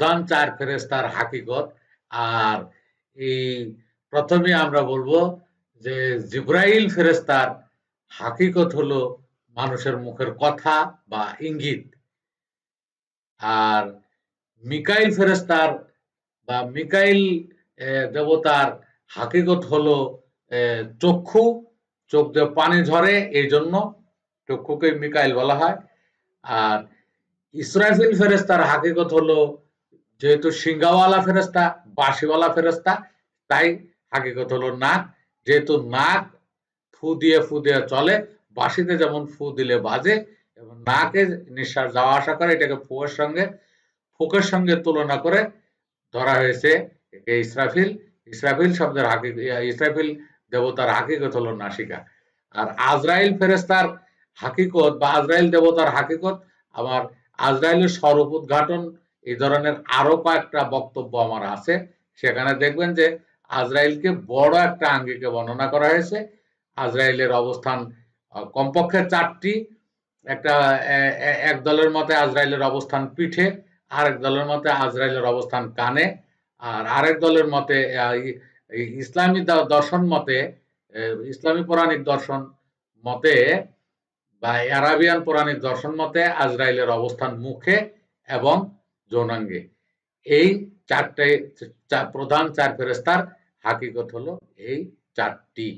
প্রধান চার ফেরেশতার হাকিকত। আর এই প্রথমে আমরা বলবো যে জিব্রাইল ফেরেশতার হাকিকত হলো মানুষের মুখের কথা বা ইঙ্গিত। আর মিকাইল ফেরেশতার বা মিকাইল দেবতার হাকিকত হলো চক্ষু, চোখ দিয়ে পানি ঝরে, এই জন্য চক্ষুকে মিকাইল বলা হয়। আর ইসরাফিল ফেরেশতার হাকিকত হলো যেহেতু সিংহাওয়ালা ফেরেশতা, বাঁশিওয়ালা ফেরেশতা, তাই হাকিকত হলো নাক। যেহেতু নাক ফু দিয়ে চলে, বাঁশিতে যেমন ফু দিলে বাজে এবং নাকে নিঃশ্বাস যাওয়া আসা করে, এটাকে ফুকের সঙ্গে তুলনা করে ধরা হয়েছে ইসরাফিল। ইসরাফিল শব্দের ইসরাফিল দেবতার হাকিকত হলো নাসিকা। আর আজরাইল ফেরেশতার হাকিকত বা আজরাইল দেবতার হাকিকত, আমার আজরাইলের স্বরূপ উদ্ঘাটন, এই ধরনের আরো কয়েকটা বক্তব্য আমার আছে। সেখানে দেখবেন যে আজরাইলকে বড় একটা আঙ্গিকে বর্ণনা করা হয়েছে। আজরাইলের অবস্থান কমপক্ষে 4টি। এক দলের মতে আজরাইলের অবস্থান পিঠে, আরেক দলের মতে আজরাইলের অবস্থান কানে, আর আরেক দলের মতে ইসলামী দর্শন মতে, ইসলামী পৌরাণিক দর্শন মতে বা আরাবিয়ান পৌরাণিক দর্শন মতে আজরাইলের অবস্থান মুখে এবং যৌনাঙ্গে। এই প্রধান চার ফেরেশতার হাকিকত হলো এই 4টি।